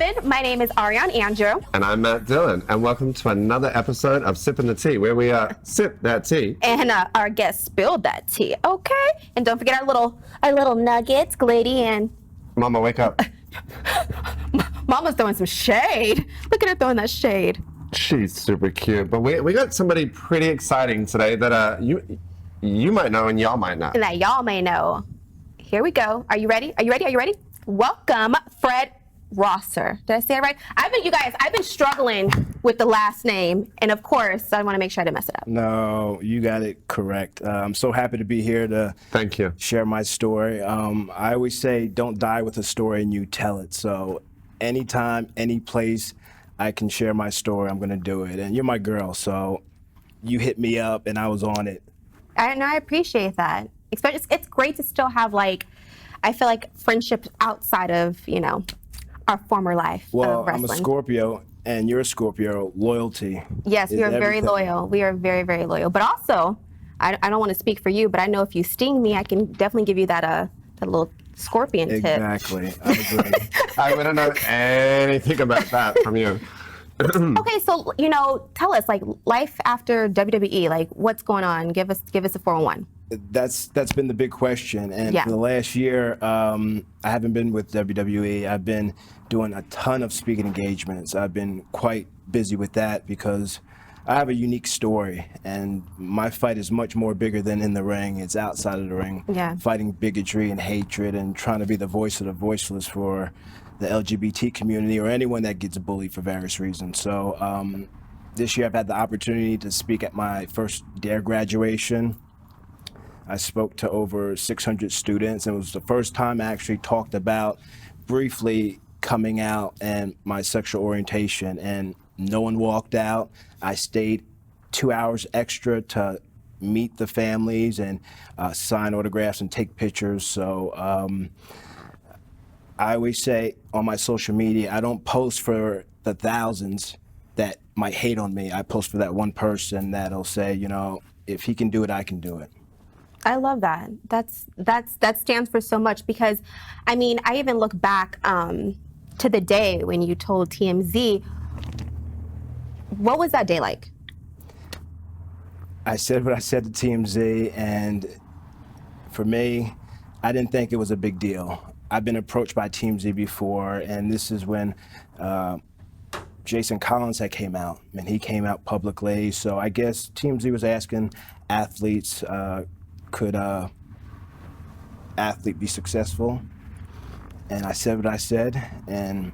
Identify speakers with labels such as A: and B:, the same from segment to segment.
A: Sippin. My name is Arianea Andrew.
B: And I'm Matt Dillon, and welcome to another episode of Sippin the Tea, where we sip that tea.
A: And our guest spilled that tea, okay? And don't forget our little nuggets, Glady and...
B: Mama, wake up.
A: Mama's throwing some shade. Look at her throwing that shade.
B: She's super cute, but we got somebody pretty exciting today that you might know and y'all might not.
A: And that y'all may know. Here we go. Are you ready? Are you ready? Are you ready? Welcome, Fred Rosser. Did I say it right? I've been struggling with the last name, and of course, I want to make sure I didn't mess it up.
C: No, you got it correct. I'm so happy to be here to
B: Thank you.
C: Share my story. I always say, don't die with a story and you tell it. So anytime, any place I can share my story, I'm going to do it. And you're my girl, so you hit me up and I was on it.
A: I appreciate that. It's great to still have, like, I feel like friendships outside of, our former life of
C: Well,
A: wrestling.
C: I'm a Scorpio and you're a Scorpio. Loyalty.
A: Yes, we are very loyal. We are very, very loyal. But also, I don't want to speak for you, but I know if you sting me, I can definitely give you that little scorpion tip.
C: Exactly. I agree.
B: I wouldn't know anything about that from you.
A: Okay, so, tell us, like, life after WWE, like, what's going on? Give us a 411.
C: That's been the big question, and
A: Yeah.
C: for the last year, I haven't been with WWE. I've been doing a ton of speaking engagements. I've been quite busy with that because I have a unique story, and my fight is much more bigger than in the ring. It's outside of the ring,
A: Yeah.
C: fighting bigotry and hatred and trying to be the voice of the voiceless for the LGBT community or anyone that gets bullied for various reasons. So this year I've had the opportunity to speak at my first DARE graduation. I spoke to over 600 students, and it was the first time I actually talked about briefly coming out and my sexual orientation, and no one walked out. I stayed 2 hours extra to meet the families and sign autographs and take pictures. So I always say on my social media, I don't post for the thousands that might hate on me. I post for that one person that'll say, if he can do it, I can do it.
A: I love that. That stands for so much because, I even look back to the day when you told TMZ. What was that day like?
C: I said what I said to TMZ, and for me, I didn't think it was a big deal. I've been approached by TMZ before, and this is when Jason Collins had came out, and he came out publicly. So I guess TMZ was asking athletes, could an athlete be successful? And I said what I said, and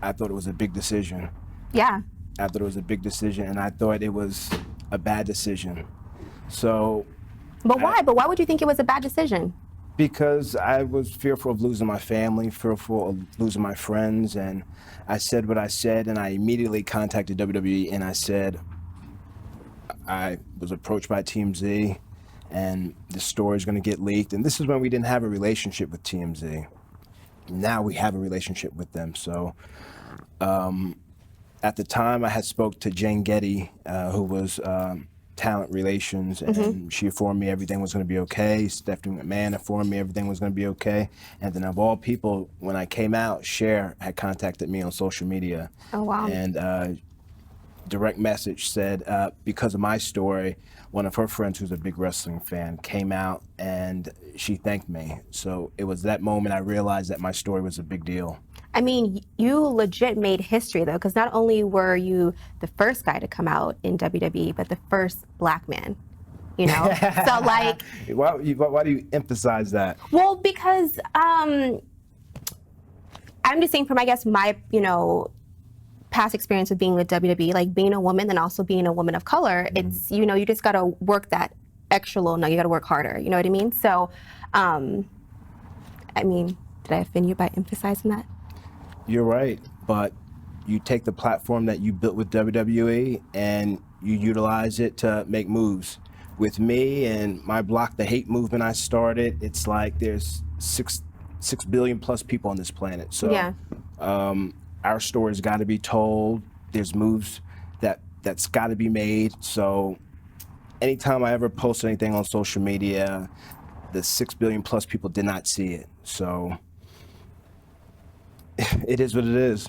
C: I thought it was a big decision.
A: Yeah.
C: I thought it was a big decision, and I thought it was a bad decision. So.
A: But why? But why would you think it was a bad decision?
C: Because I was fearful of losing my family, fearful of losing my friends, and I said what I said, and I immediately contacted WWE, and I said I was approached by TMZ, and the story is going to get leaked. And this is when we didn't have a relationship with TMZ. Now we have a relationship with them. So at the time, I had spoke to Jane Getty, who was talent relations, and she informed me everything was going to be okay. Stephanie McMahon informed me everything was going to be okay. And then of all people, when I came out, Cher had contacted me on social media.
A: Oh, wow.
C: And direct message said, because of my story, one of her friends who's a big wrestling fan came out and she thanked me. So it was that moment I realized that my story was a big deal.
A: You legit made history, though, because not only were you the first guy to come out in WWE, but the first black man, So, like...
C: Why do you emphasize that?
A: Well, because I'm just saying from, I guess, my, past experience of being with WWE, like being a woman and also being a woman of color, it's, you just got to work that extra little, no, you got to work harder, you know what I mean? So, did I offend you by emphasizing that?
C: You're right, but you take the platform that you built with WWE and you utilize it to make moves. With me and my Block the Hate movement I started, it's like there's 6 billion plus people on this planet. So
A: yeah.
C: Our story's got to be told. There's moves that's got to be made. So anytime I ever post anything on social media, the 6 billion plus people did not see it. So It is what it is.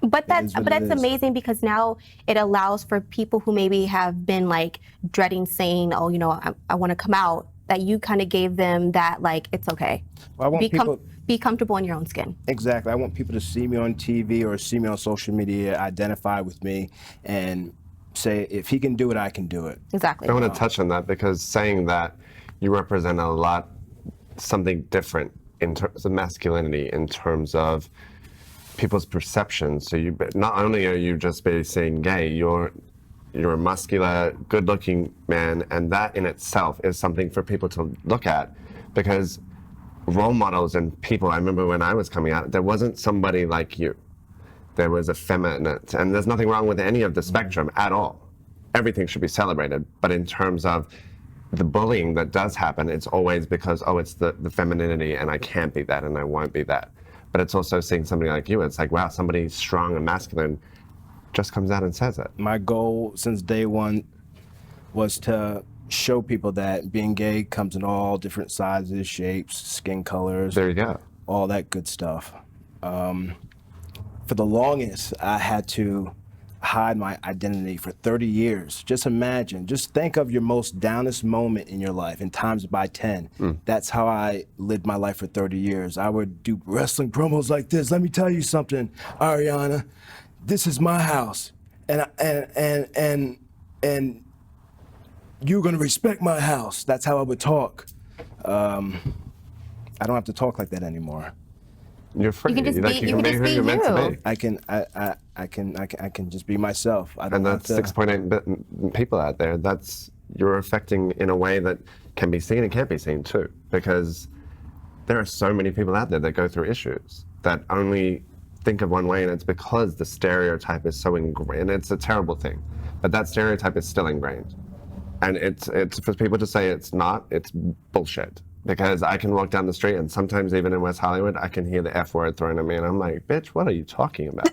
A: But that's
C: what it is.
A: amazing because now it allows for people who maybe have been like dreading saying, oh, you know, I want to come out, that you kind of gave them that, like, it's okay.
C: Well, I want
A: be comfortable in your own skin.
C: Exactly. I want people to see me on TV or see me on social media, identify with me, and say, if he can do it, I can do it.
A: Exactly.
B: I want to touch on that because saying that you represent something different in terms of masculinity, in terms of people's perceptions. So you, not only are you just saying gay, you're a muscular, good-looking man, and that in itself is something for people to look at, because role models and people, I remember when I was coming out, there wasn't somebody like you. There was effeminate, and there's nothing wrong with any of the spectrum at all. Everything should be celebrated, but in terms of the bullying that does happen, it's always because, oh, it's the femininity, and I can't be that, and I won't be that. But it's also seeing somebody like you, it's like, wow, somebody strong and masculine just comes out and says it.
C: My goal since day one was to show people that being gay comes in all different sizes, shapes, skin colors.
B: There you go.
C: All that good stuff. For the longest, I had to hide my identity for 30 years. Just imagine, just think of your most downest moment in your life and times it by 10. That's how I lived my life for 30 years. I would do wrestling promos like this. Let me tell you something, Ariana, this is my house, and you're gonna respect my house. That's how I would talk. I don't have to talk like that anymore.
B: You're free.
A: You can just
B: you can be who you're meant to be.
C: I can just be myself. I don't
B: And that's
C: have to.
B: 6.8 people out there. You're affecting in a way that can be seen and can't be seen too, because there are so many people out there that go through issues that only think of one way, and it's because the stereotype is so ingrained. It's a terrible thing, but that stereotype is still ingrained. And it's for people to say it's not, it's bullshit. Because I can walk down the street and sometimes even in West Hollywood, I can hear the F word thrown at me and I'm like, bitch, what are you talking about?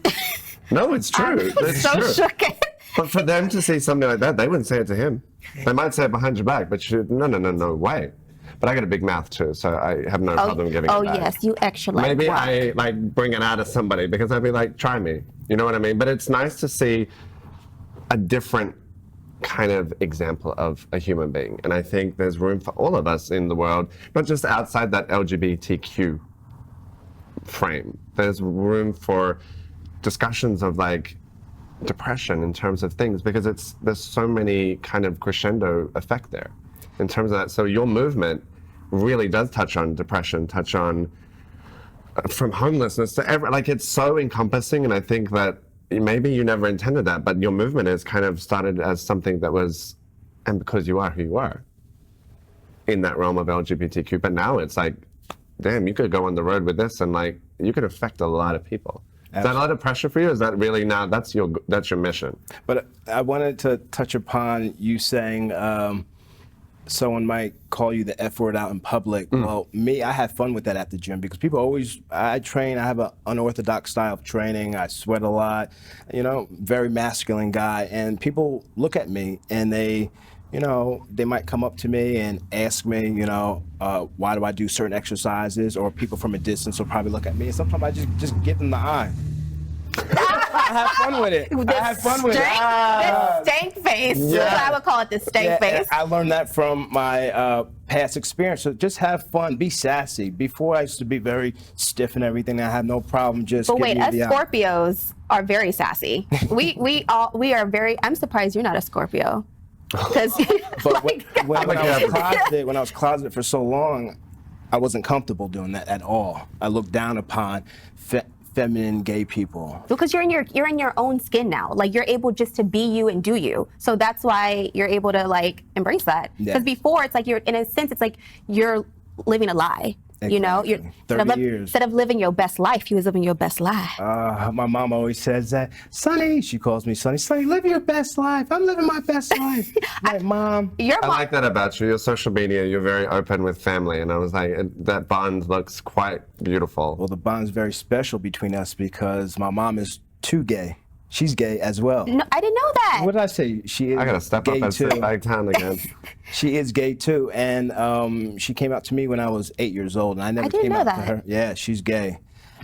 B: No, it's true. It's
A: so
B: true.
A: shook.
B: But for them to say something like that, they wouldn't say it to him. They might say it behind your back, but no way. But I got a big mouth too, so I have no problem giving it back.
A: Yes, you actually like
B: Maybe
A: wow.
B: I like bring it out of somebody because I'd be like, try me. You know what I mean? But it's nice to see a different kind of example of a human being. And I think there's room for all of us in the world, not just outside that LGBTQ frame. There's room for discussions of like depression in terms of things, because there's so many kind of crescendo effect there in terms of that. So your movement really does touch on depression, touch on from homelessness to like it's so encompassing. And I think that maybe you never intended that, but your movement has kind of started as something that was, and because you are who you are in that realm of LGBTQ, but now it's like, damn, you could go on the road with this and like, you could affect a lot of people. Absolutely. Is that a lot of pressure for you? Is that really now, that's your mission? But
C: I wanted to touch upon you saying, someone might call you the F word out in public. Well, me, I have fun with that at the gym because people always, I train, I have an unorthodox style of training, I sweat a lot, you know, very masculine guy, and people look at me and they, you know, they might come up to me and ask me, you know, why do I do certain exercises, or people from a distance will probably look at me and sometimes I just give them the eye. I have fun with it. I have fun with it.
A: The stank face.
B: Yeah.
A: That's what I would call it, the stank face.
C: I learned that from my past experience. So just have fun, be sassy. Before I used to be very stiff and everything. I had no problem just.
A: But wait,
C: giving
A: us
C: you the eye.
A: Scorpios are very sassy. we are very. I'm surprised you're not a Scorpio. Because
C: But when I was closeted for so long, I wasn't comfortable doing that at all. I looked down upon feminine gay people.
A: because you're in your own skin now. Like you're able just to be you and do you. So that's why you're able to like embrace that.
C: Yeah.
A: Because before it's like you're in a sense it's like you're living a lie. You know, you're
C: 30 years.
A: Instead of living your best life, you was living your best life.
C: My mom always says that, Sonny, she calls me Sonny, Sonny, live your best life. I'm living my best life. Like, Mom.
A: Your
B: I
A: mom,
B: like that about you. Your social media, you're very open with family, and I was like, that bond looks quite beautiful.
C: Well, the bond's very special between us because my mom is too gay. She's gay as well.
A: no, I didn't know that.
C: What did I say? She is
B: I gotta step
C: gay
B: up and
C: too.
B: sit back down again.
C: She is gay too, and she came out to me when I was 8 years old, and I never
A: didn't
C: came
A: know
C: out to
A: that.
C: her. Yeah, she's gay.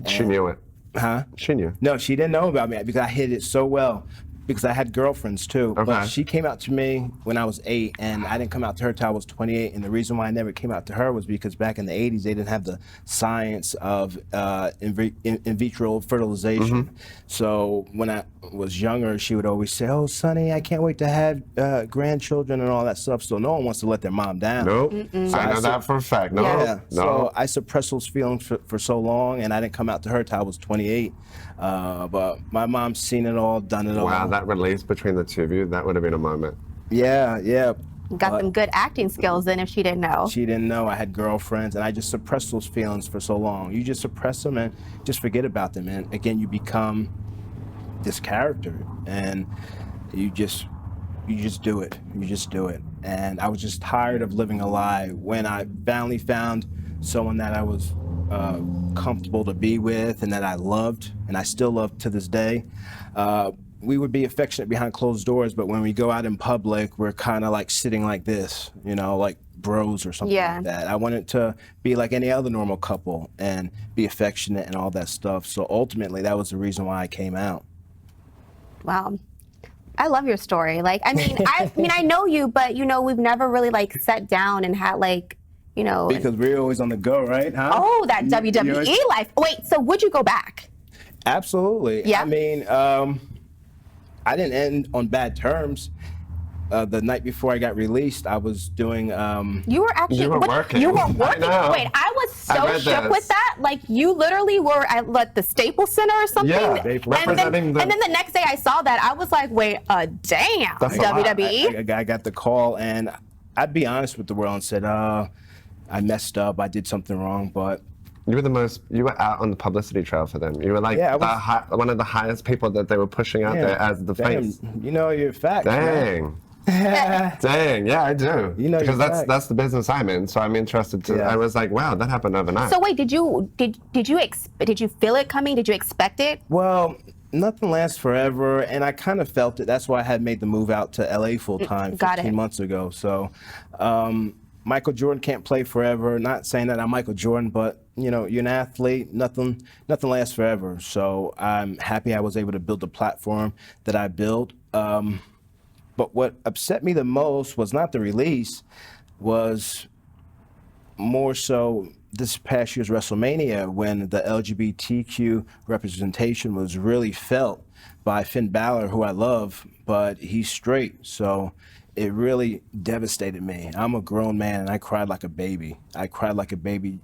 B: She knew it.
C: Huh?
B: She knew.
C: No, she didn't know about me because I hid it so well. Because I had girlfriends too.
B: Okay.
C: But she came out to me when I was 8, and I didn't come out to her till I was 28. And the reason why I never came out to her was because back in the 80s, they didn't have the science of in vitro fertilization. So when I was younger, she would always say, "Oh, Sonny, I can't wait to have grandchildren and all that stuff." So no one wants to let their mom down.
B: Nope. So I know that for a fact. No.
C: Yeah.
B: No.
C: So I suppressed those feelings for so long, and I didn't come out to her till I was 28. But my mom's seen it all, done it all.
B: Wow, that release between the two of you, that would have been a moment.
C: Yeah.
A: Got some good acting skills then if she didn't know.
C: She didn't know I had girlfriends, and I just suppressed those feelings for so long. You just suppress them and just forget about them. And again, you become this character, and you just do it. You just do it. And I was just tired of living a lie. When I finally found someone that I was comfortable to be with and that I loved, and I still love to this day, we would be affectionate behind closed doors, but when we go out in public, we're kind of like sitting like this, like bros or something like that. I wanted to be like any other normal couple and be affectionate and all that stuff. So ultimately, that was the reason why I came out.
A: Wow. I love your story. I know you, but we've never really sat down and had
C: Because we're always on the go, right? Huh?
A: Oh, that WWE life. Wait, so would you go back?
C: Absolutely.
A: Yeah.
C: I mean, I didn't end on bad terms. The night before I got released, I was doing.
A: You were actually.
B: You were working.
A: You were working.
B: I know.
A: Wait, I was so
B: read
A: shook
B: this.
A: with that. You literally were at the Staples Center or something.
B: Yeah,
A: and then the next day I saw that, I was like, wait, damn,
B: That's a lot.
A: WWE.
C: I got the call, and I'd be honest with the world and said, I messed up. I did something wrong, but.
B: You were out on the publicity trail for them. You were one of the highest people that they were pushing out there as the face.
C: You know your facts.
B: Dang. Dang, yeah, I do. Because that's the business I'm in, so I'm interested to.
C: Yeah.
B: I was like, wow, that happened overnight.
A: So wait, did you feel it coming? Did you expect it?
C: Well, nothing lasts forever, and I kind of felt it. That's why I had made the move out to LA full time 15 months ago. So, Michael Jordan can't play forever. Not saying that I'm Michael Jordan, but you're an athlete. Nothing lasts forever. So I'm happy I was able to build the platform that I built. But what upset me the most was not the release, was more so this past year's WrestleMania, when the LGBTQ representation was really felt by Finn Balor, who I love, but he's straight. So it really devastated me. I'm a grown man, and I cried like a baby. I cried like a baby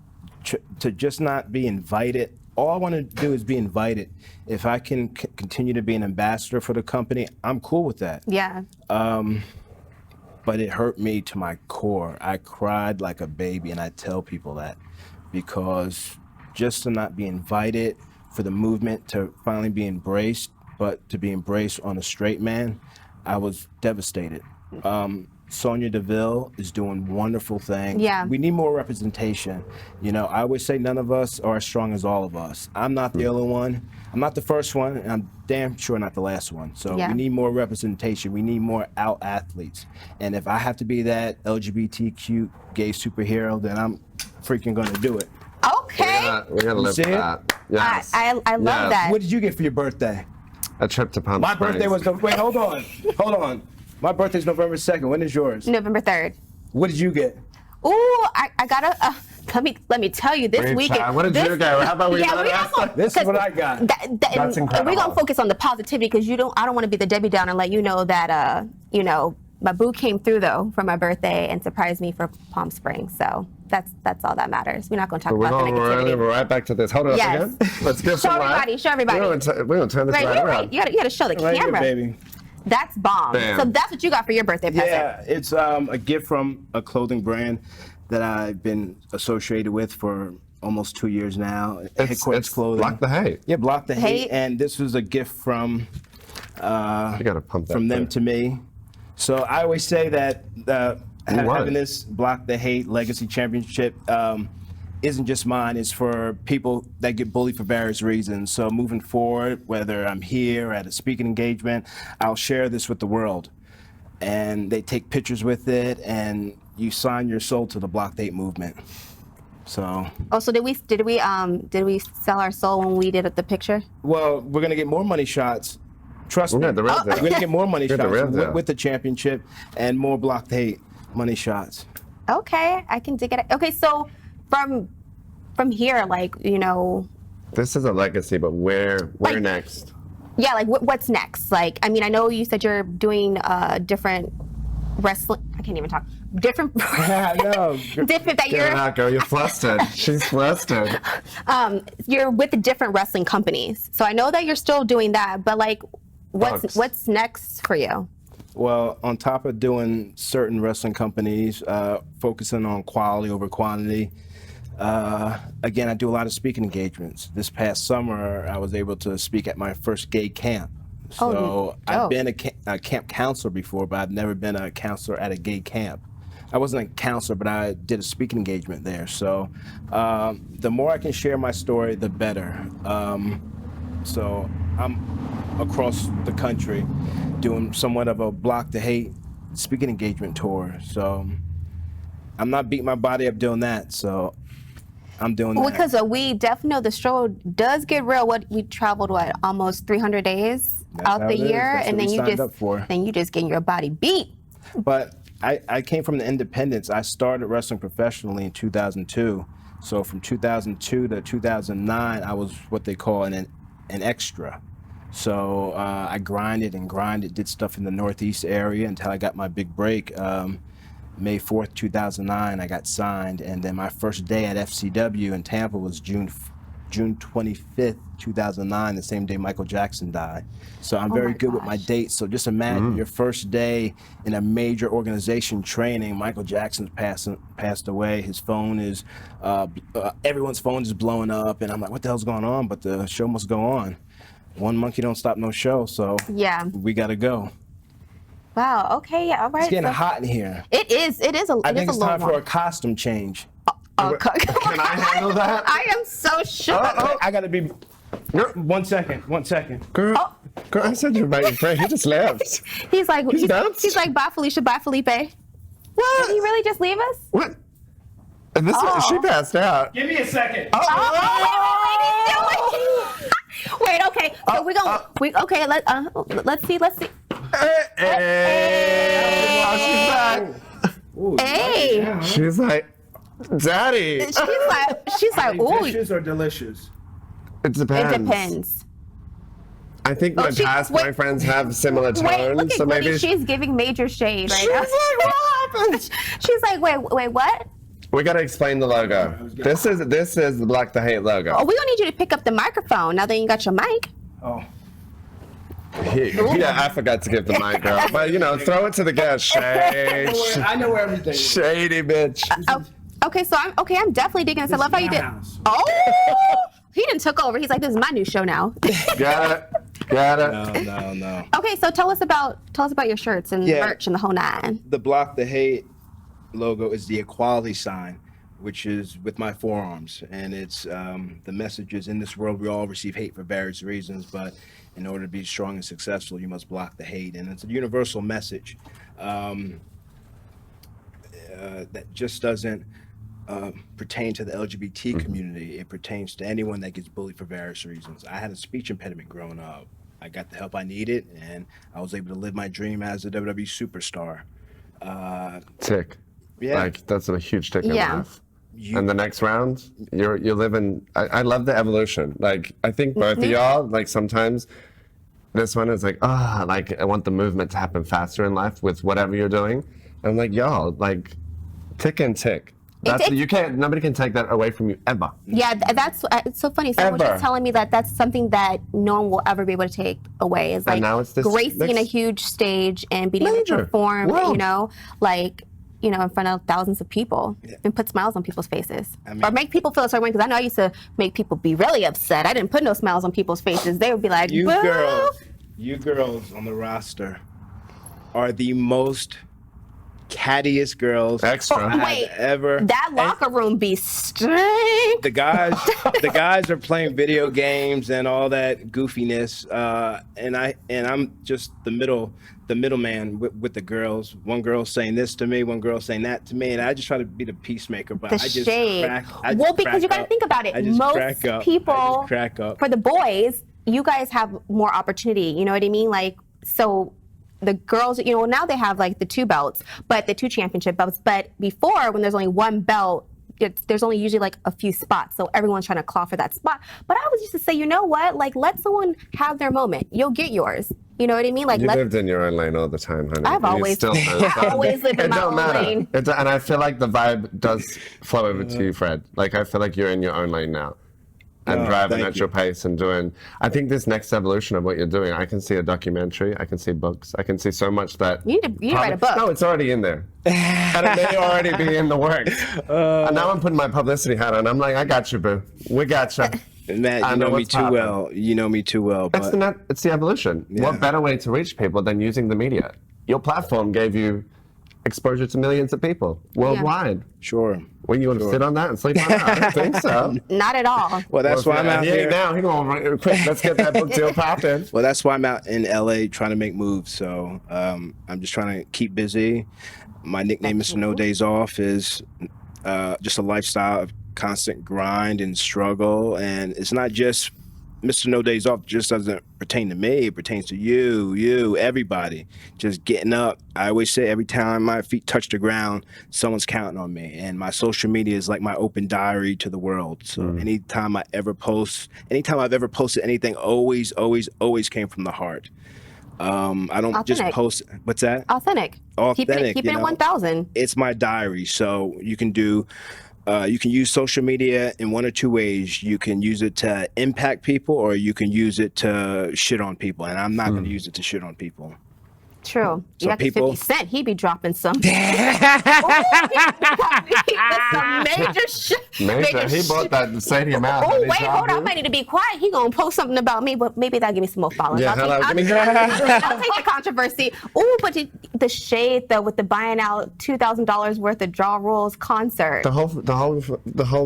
C: to just not be invited. All I want to do is be invited. If I can continue to be an ambassador for the company, I'm cool with that.
A: Yeah.
C: But it hurt me to my core. I cried like a baby, and I tell people that, because just to not be invited, for the movement to finally be embraced, but to be embraced on a straight man, I was devastated. Sonya Deville is doing wonderful things.
A: Yeah.
C: We need more representation. I always say none of us are as strong as all of us. I'm not the only one. I'm not the first one, and I'm damn sure not the last one. So we need more representation. We need more out athletes. And if I have to be that LGBTQ gay superhero, then I'm freaking going to do it.
A: Okay.
B: We gotta live with that. Yes.
A: I love that.
C: What did you get for your birthday?
B: A trip to Palm
C: My
B: Springs.
C: birthday was wait, hold on. My birthday's November 2nd. When is yours?
A: November 3rd.
C: What did you get?
A: Ooh, I got let me tell you, this weekend.
B: What did you get? How about we
C: This is what I got.
B: That's incredible.
A: And we're gonna focus on the positivity, because I don't want to be the Debbie Downer and let you know that my boo came through though for my birthday and surprised me for Palm Springs. So that's all that matters. We're not going to talk about the negativity.
B: We're right back to this. Hold on again. Let's give some light.
A: Show everybody.
B: We're gonna turn this right around.
A: You gotta show the
C: Right
A: camera.
C: here, baby.
A: That's bomb.
B: Bam.
A: So that's what you got for your birthday present.
C: Yeah, it's a gift from a clothing brand that I've been associated with for almost 2 years now. Headquarters Clothing.
B: Block the Hate.
C: Yeah, Block the
A: Hate.
C: Hate. And this was a gift from
B: You gotta pump that
C: from them
B: through.
C: to me. So I always say that having this Block the Hate Legacy Championship isn't just mine. It's for people that get bullied for various reasons. So moving forward, whether I'm here at a speaking engagement, I'll share this with the world. And they take pictures with it, and you sign your soul to the Block the Hate movement. So,
A: Oh, so did we sell our soul when we did the picture?
C: well, we're gonna get more money shots. Trust me.
B: Yeah, the real deal.
C: We're gonna get more money
B: Get the
C: shots
B: real deal.
C: with the championship and more Block the Hate money shots.
A: Okay, I can dig it. Okay, so from here, like, you know,
B: This is a legacy, but where
A: Like-
B: next?
A: yeah, like what's next? Like, I mean, I know you said you're doing different wrestling. I can't even talk. Different.
C: No.
A: different that
B: Get it
A: you're
B: out, girl. You're flustered. She's flustered.
A: you're with the different wrestling companies. So I know that you're still doing that, but like,
B: Bugs.
A: what's next for you?
C: Well, on top of doing certain wrestling companies, focusing on quality over quantity, again, I do a lot of speaking engagements. This past summer, I was able to speak at my first gay camp. So
A: dope.
C: I've been a camp counselor before, but I've never been a counselor at a gay camp. I wasn't a counselor, but I did a speaking engagement there. So the more I can share my story, the better. So I'm across the country doing somewhat of a Block the Hate speaking engagement tour. So I'm not beating my body up doing that. So I'm doing that.
A: Because we definitely know the show does get real. We traveled almost 300 days
C: That's
A: out
C: how
A: the
C: it is.
A: year,
C: That's
A: and
C: what
A: then
C: we
A: you
C: signed
A: just
C: up for.
A: getting your body beat.
C: But I came from the independents. I started wrestling professionally in 2002. So from 2002 to 2009, I was what they call an extra. So I grinded and grinded, did stuff in the Northeast area until I got my big break. May 4th, 2009, I got signed. And then my first day at FCW in Tampa was June 25th, 2009, the same day Michael Jackson died. So I'm very
A: my
C: good with my
A: gosh.
C: dates. So just imagine your first day in a major organization training. Michael Jackson's passed away. His phone is, everyone's phone is blowing up. And I'm like, what the hell's going on? But the show must go on. One monkey don't stop no show. So
A: Yeah.
C: we got to go.
A: Wow. Okay. Yeah. All right.
C: It's getting
A: so-
C: hot in here.
A: It is. It is a.
C: I
A: it is
C: think
A: a
C: it's
A: little
C: time for a
A: warm.
C: costume change.
B: Can I handle that?
A: I am so shook.
C: I got to be.
B: Girl,
C: 1 second. 1 second.
B: girl, girl, I said you were my friend. He just left.
A: He's like,
B: bounced.
A: he's like, bye Felicia, bye Felipe. Did
B: What?
A: he really just leave us?
B: What? And this she passed out.
C: Give me a second.
A: Wait, okay. So we're gonna. Let's see.
B: Hey. Oh, she's back.
C: Ooh,
A: Hey.
B: She's like, Daddy.
A: She's like, ooh.
C: Vicious or delicious?
B: It depends.
A: It depends.
B: I think my
A: she-
B: past
A: wait.
B: boyfriends have similar tones,
A: Wait, look at
B: so maybe
A: Woody. She's giving major shade right
B: she's
A: now.
B: like, what happened?
A: She's like, wait, what?
B: We gotta explain the logo. This is the Block the Hate logo.
A: Oh, we gonna need you to pick up the microphone now that you got your mic.
C: Oh.
B: Yeah, I forgot to give the mic, girl. But you know, throw it to the guest. Shade,
C: I know where everything is.
B: shady bitch.
A: Oh, okay, so I'm definitely digging this. I love how you did.
C: house.
A: Oh, he didn't took over. He's like, this is my new show now.
B: Got it.
C: No.
A: Okay, so tell us about your shirts and
C: Yeah.
A: merch and the whole nine.
C: The Block the Hate logo is the equality sign, which is with my forearms. And it's the message is, in this world, we all receive hate for various reasons, but in order to be strong and successful, you must block the hate. And it's a universal message that just doesn't pertain to the LGBT community. It pertains to anyone that gets bullied for various reasons. I had a speech impediment growing up. I got the help I needed, and I was able to live my dream as a WWE superstar.
B: Tick.
C: Yeah.
B: Like that's a huge tick in
A: Yeah.
B: life. And the next round, you're living. I love the evolution. Like I think both of y'all. Like sometimes, this one is like like I want the movement to happen faster in life with whatever you're doing. And I'm like y'all, like tick and tick. That's
A: It-
B: you can't. Nobody can take that away from you ever.
A: Yeah, that's it's so funny. Someone was
B: Ever.
A: just telling me that that's something that no one will ever be able to take away. Is like
B: now it's this
A: gracing a
B: next-
A: huge stage and being able to
B: Major.
A: perform,
B: Wow.
A: you know, like, you know, in front of thousands of people and put smiles on people's faces.
C: mean-
A: Or make people feel a certain way, because I know I used to make people be really upset. I didn't put no smiles on people's faces. They would be like,
C: You
A: "Boo."
C: girls on the roster are the most cattiest girls
B: Extra.
C: I
A: Wait,
C: have ever.
A: that locker room be stank.
C: The guys are playing video games and all that goofiness, and I'm just the middleman with the girls. One girl saying this to me, one girl saying that to me, and I just try to be the peacemaker. But
A: The
C: I just
A: shade.
C: crack.
A: Well, because you got to think about it. Most people,
C: crack up.
A: for the boys, you guys have more opportunity. You know what I mean? Like, so the girls, you know, now they have like the 2 belts, but the 2 championship belts. But before, when there's only 1 belt, there's only usually like a few spots, so everyone's trying to claw for that spot. But I was used to say, you know what? Like, let someone have their moment. You'll get yours. You know what I mean? Like,
B: You lived in your own lane all the time, honey.
A: I've
B: You
A: always-
B: still do.
A: I always live in
B: It
A: my
B: don't
A: own
B: matter.
A: lane.
B: And I feel like the vibe does flow over to you, Fred. Like, I feel like you're in your own lane now. And driving
C: thank
B: at
C: you.
B: your pace and doing. I think this next evolution of what you're doing, I can see a documentary, I can see books, I can see so much that.
A: You need to write a book.
B: No, it's already in there. And it may already be in the works. And now I'm putting my publicity hat on. I'm like, I got you, boo. We got you.
C: Matt,
B: I
C: you
B: know
C: know me
B: what's
C: too
B: poppin'.
C: well. You know me too well. But
B: It's the evolution.
C: Yeah.
B: What better way to reach people than using the media? Your platform gave you exposure to millions of people worldwide.
C: sure.
B: Well, you want to sit on that and sleep on that? I don't think so.
A: Not at all.
C: Well, that's why I'm out
B: he ain't
C: here.
B: now. He going quick. Let's get that book deal popping.
C: Well, that's why I'm out in LA trying to make moves. So I'm just trying to keep busy. My nickname, Mr. No Days Off, is just a lifestyle of constant grind and struggle. And it's not just Mr. No Days Off just doesn't pertain to me. It pertains to you, everybody. Just getting up. I always say every time my feet touch the ground, someone's counting on me. And my social media is like my open diary to the world. So anytime I've ever posted anything, always came from the heart. I don't just
A: Authentic.
C: post. What's that?
A: Authentic. Keep
C: Authentic,
A: it
C: you
A: in
C: know.
A: 1,000.
C: It's my diary. So you can do. You can use social media in 1 or 2 ways. You can use it to impact people, or you can use it to shit on people. And I'm not going to use it to shit on people.
A: True.
C: So
A: You got
C: people-
A: 50 Cent. He be dropping some. Ooh, some major shit.
B: Major. He bought that stadium out.
A: Oh,
B: and he
A: wait, hold
B: dropped
A: on. I
B: it.
A: might need to be quiet. He gonna post something about me, but maybe that'll give me some more followers.
B: Yeah,
A: I'll
B: hello,
A: take,
B: give me-
A: I'll take the controversy. Oh, but the shade though with the buying out $2,000 worth of draw rules concert.
B: The whole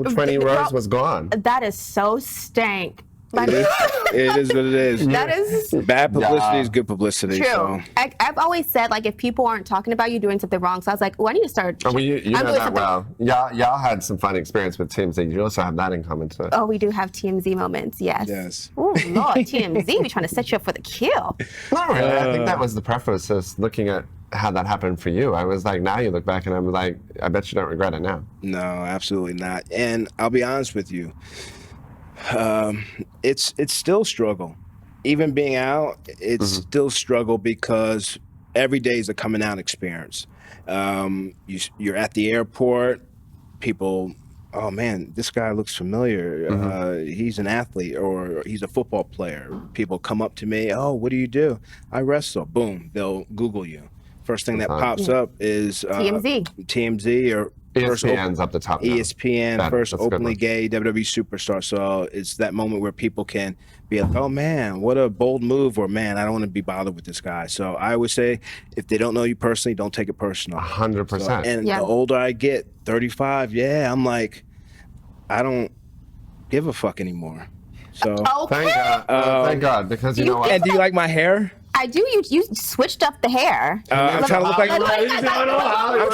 B: 20
A: The-
B: rows was gone.
A: That is so stank. Like,
C: It is what it is.
A: that is
C: Bad publicity
B: Yeah.
C: is good publicity.
A: true.
C: So.
A: I've always said, like, if people aren't talking about you doing something wrong, so I was like, oh, I need to start.
B: Oh, well, you
A: I'm
B: know
A: doing
B: that
A: something-
B: well. Y'all had some fun experience with TMZ. You also have that in common too.
A: Oh, we do have TMZ moments, yes.
C: Yes.
A: Oh, Lord, TMZ, we trying to set you up for the kill.
B: Not really. I think that was the preface, is looking at how that happened for you. I was like, now you look back and I'm like, I bet you don't regret it now.
C: No, absolutely not. And I'll be honest with you, it's still struggle. Even being out, it's still struggle because every day is a coming out experience. You're at the airport, people, oh man, this guy looks familiar. He's an athlete or he's a football player. People come up to me, oh, what do you do? I wrestle. Boom, they'll Google you. First thing that pops up is TMZ or
B: ESPN's up the top now.
C: ESPN, first
B: That's a good
C: openly
B: one.
C: gay WWE superstar. So it's that moment where people can be like, oh man, what a bold move, or man, I don't want to be bothered with this guy. So I would say, if they don't know you personally, don't take it personal.
B: 100%.
C: And
A: Yeah.
C: the older I get, 35, I'm like, I don't give a fuck anymore. So,
A: Okay.
B: Thank God. Thank God, because you know what?
C: and do you like my hair?
A: I do. You switched up the hair.
C: I'm trying to look like
A: I'm
C: I'm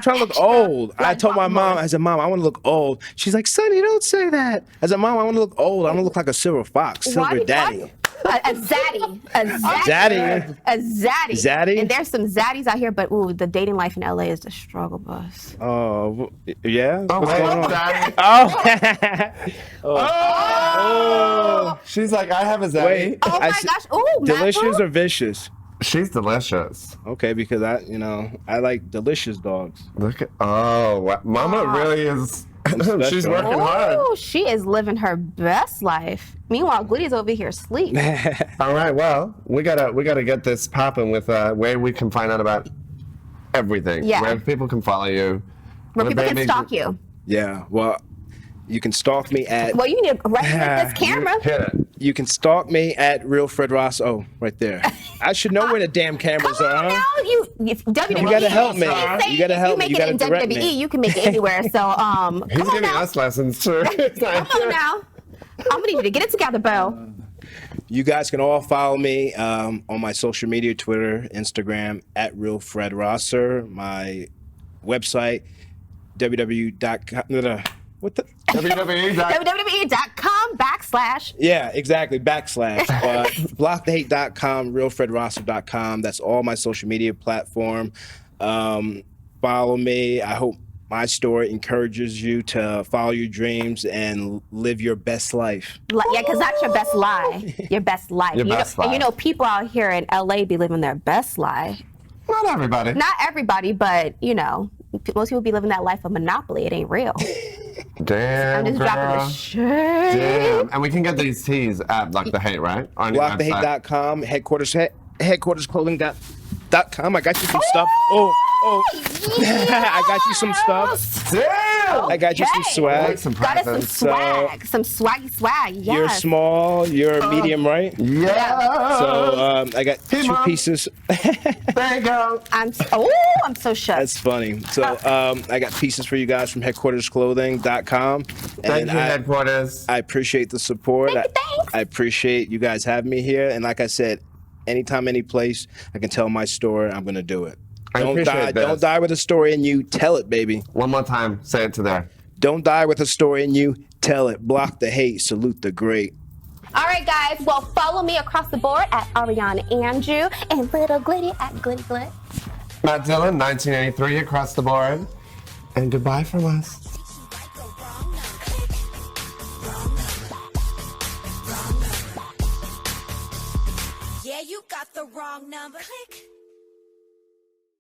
C: trying to look old. I told my mom, I said, Mom, I want to look old. She's like, Sonny, don't say that. I said, Mom, I want to look old. I want to look like a silver fox, silver daddy.
A: A zaddy.
C: Zaddy.
A: A zaddy.
C: Zaddy?
A: And there's some zaddies out here, but ooh, the dating life in LA is the struggle bus.
C: Oh, yeah?
B: Oh,
C: What's
B: wait,
C: going on?
B: Daddy.
C: Oh.
B: Oh. She's like, I have a Zaddy.
C: Wait.
A: Oh my gosh. Ooh,
C: Delicious
A: mackerel?
C: or vicious?
B: She's delicious.
C: Okay, because I like delicious dogs.
B: Look at, oh, wow. Mama really is, she's
C: special.
B: working hard.
A: Ooh, she is living her best life. Meanwhile, Goody's over here asleep.
B: All right, well, we gotta get this popping with where we can find out about everything.
A: Yeah.
B: Where people can follow you.
A: Where
B: the
A: people can
B: baby-
A: stalk you.
C: Yeah, well, You can stalk me at.
A: Well, you need to recognize this camera.
B: Hit it.
C: You can stalk me at Real Fred Ross. Oh, right there. I should know where the damn cameras
A: Come
C: are.
A: on
C: Huh?
A: now, if WWE.
C: You gotta help me.
A: Say
C: You gotta
A: if
C: help
A: you
C: me.
A: make
C: You
A: it
C: gotta
A: in
C: direct
A: WWE,
C: me.
A: you can make it anywhere. So, come
B: He's
A: on
B: giving
A: now.
B: us lessons too.
A: Come on now. I'm gonna need you to get it together, Bo.
C: You guys can all follow me on my social media, Twitter, Instagram, at Real Fred Rosser. My website, www.com. What the?
B: WWE.
A: WWE.com/
C: Yeah, exactly. / blockthehate.com, realfredrosser.com. That's all my social media platform. Follow me. I hope my story encourages you to follow your dreams and live your best life.
A: Yeah, because that's your best lie. Your best life.
B: Your
A: You know-
B: best
A: And you
B: life.
A: know, people out here in LA be living their best life.
B: Not everybody.
A: Not everybody, but you know, most people be living that life of monopoly. It ain't real.
B: Damn,
A: I'm just dropping
B: girl.
A: the shit.
B: Damn. And we can get these teas at Block the Hate, right? On your website.
C: Blockthehate.com, headquartersclothing.com. I got you some stuff. Oh. I got you some stuff.
B: Damn.
C: I got you some
A: Okay.
C: swag.
B: Some
A: Got us some
B: presents.
A: swag, some swaggy swag. Yes.
C: You're small, you're medium, right?
B: Yeah.
C: So I got
B: Hey,
C: 2
B: Mom.
C: pieces.
B: There you go.
A: I'm so shook.
C: That's funny. So I got pieces for you guys from headquartersclothing.com.
B: Thank
C: And
B: you, headquarters.
C: I appreciate the support.
A: Thanks.
C: I appreciate you guys having me here. And like I said, anytime, any place, I can tell my story, I'm going to do it.
B: I appreciate this.
C: Don't die with a story in you. Tell it, baby.
B: One more time. Say it to there.
C: Don't die with a story in you. Tell it. Block the hate. Salute the great.
A: All right, guys. Well, follow me across the board at Arianea Andrew and Little Glitty at Glitty Glit.
B: Matt Dillon, 1983 across the board. And goodbye from us.
D: Yeah, you got the wrong number. Click.